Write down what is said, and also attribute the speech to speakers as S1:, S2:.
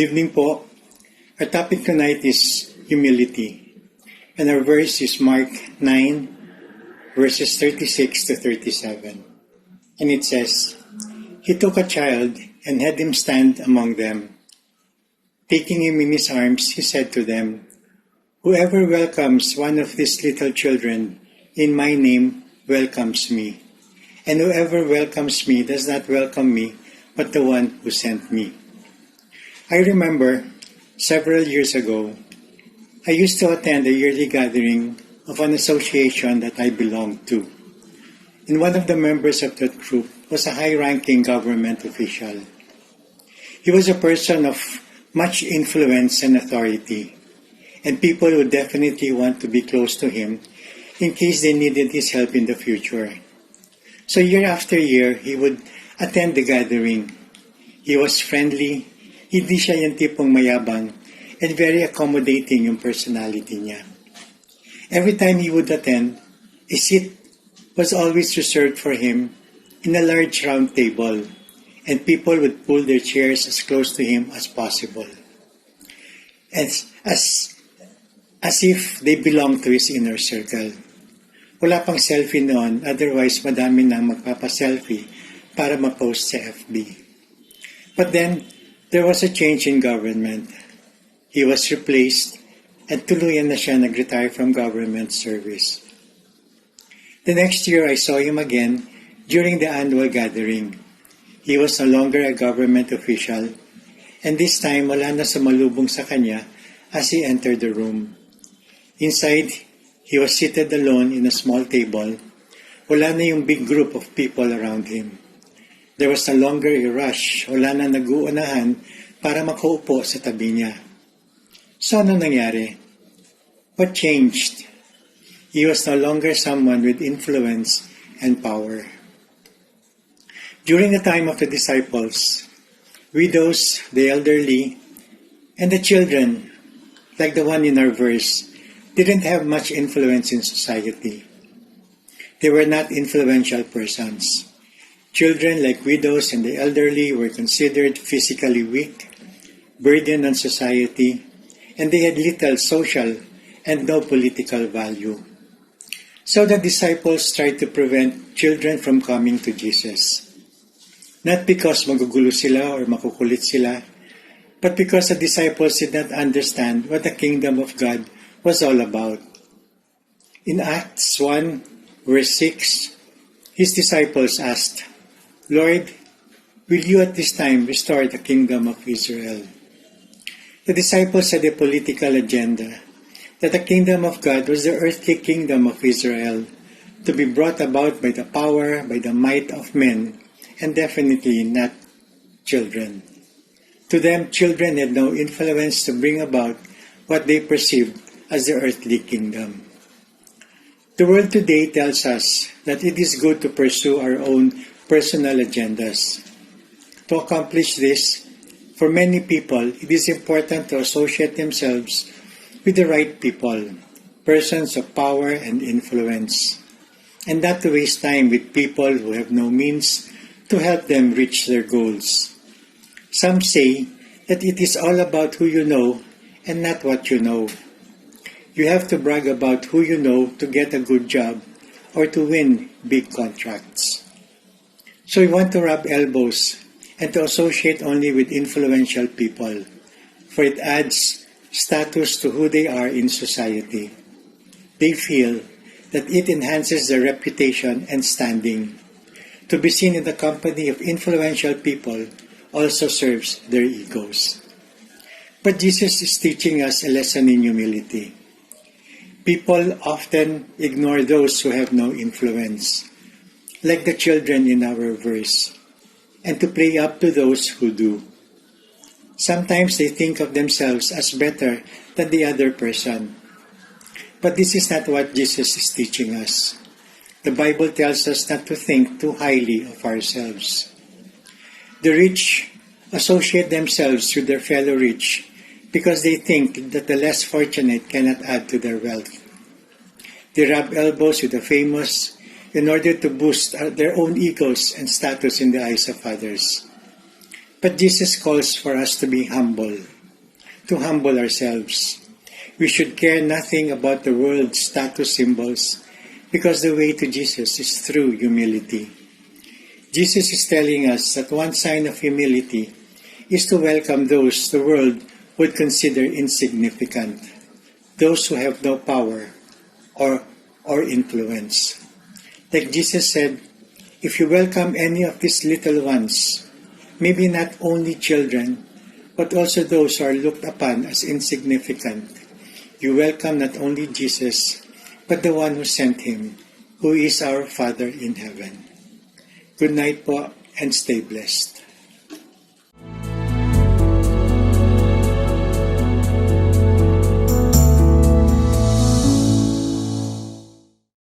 S1: Good evening po. Our topic tonight is humility. And our verse is Mark 9, verses 36 to 37. And it says, He took a child and had him stand among them. Taking him in his arms, he said to them, Whoever welcomes one of these little children in my name welcomes me. And whoever welcomes me does not welcome me, but the one who sent me. I remember several years ago, I used to attend a yearly gathering of an association that I belonged to. And one of the members of that group was a high-ranking government official. He was a person of much influence and authority, and people would definitely want to be close to him in case they needed his help in the future. So year after year, he would attend the gathering. He was friendly, hindi siya yung tipong mayabang, and very accommodating yung personality niya. Every time he would attend, a seat was always reserved for him in a large round table, and people would pull their chairs as close to him as possible, as if they belonged to his inner circle. Wala pang selfie noon, otherwise madami nang magpapaselfie para ma-post sa FB. But then, there was a change in government. He was replaced at tuluyan na siya nag-retire from government service. The next year, I saw him again during the annual gathering. He was no longer a government official, and this time wala na sumalubong sa kanya as he entered the room. Inside, he was seated alone in a small table. Wala na yung big group of people around him. There was no longer a rush. Wala na nag-uunahan para makaupo sa tabi niya. So ano nangyari? What changed? He was no longer someone with influence and power. During the time of the disciples, widows, the elderly, and the children, like the one in our verse, didn't have much influence in society. They were not influential persons. Children, like widows and the elderly, were considered physically weak, burdened on society, and they had little social and no political value. So the disciples tried to prevent children from coming to Jesus. Not because magugulo sila or makukulit sila, but because the disciples did not understand what the kingdom of God was all about. In Acts 1, verse 6, his disciples asked, Lord, will you at this time restore the kingdom of Israel? The disciples had a political agenda, that the kingdom of God was the earthly kingdom of Israel, to be brought about by the power, by the might of men, and definitely not children. To them, children had no influence to bring about what they perceived as the earthly kingdom. The world today tells us that it is good to pursue our own personal agendas. To accomplish this, for many people, it is important to associate themselves with the right people, persons of power and influence, and not to waste time with people who have no means to help them reach their goals. Some say that it is all about who you know and not what you know. You have to brag about who you know to get a good job or to win big contracts. So we want to rub elbows and to associate only with influential people, for it adds status to who they are in society. They feel that it enhances their reputation and standing. To be seen in the company of influential people also serves their egos. But Jesus is teaching us a lesson in humility. People often ignore those who have no influence, like the children in our verse, and to play up to those who do. Sometimes they think of themselves as better than the other person. But this is not what Jesus is teaching us. The Bible tells us not to think too highly of ourselves. The rich associate themselves with their fellow rich because they think that the less fortunate cannot add to their wealth. They rub elbows with the famous in order to boost their own egos and status in the eyes of others. But Jesus calls for us to be humble, to humble ourselves. We should care nothing about the world's status symbols because the way to Jesus is through humility. Jesus is telling us that one sign of humility is to welcome those the world would consider insignificant, those who have no power or influence. Like Jesus said, if you welcome any of these little ones, maybe not only children, but also those who are looked upon as insignificant, you welcome not only Jesus, but the one who sent him, who is our Father in heaven. Good night po and stay blessed.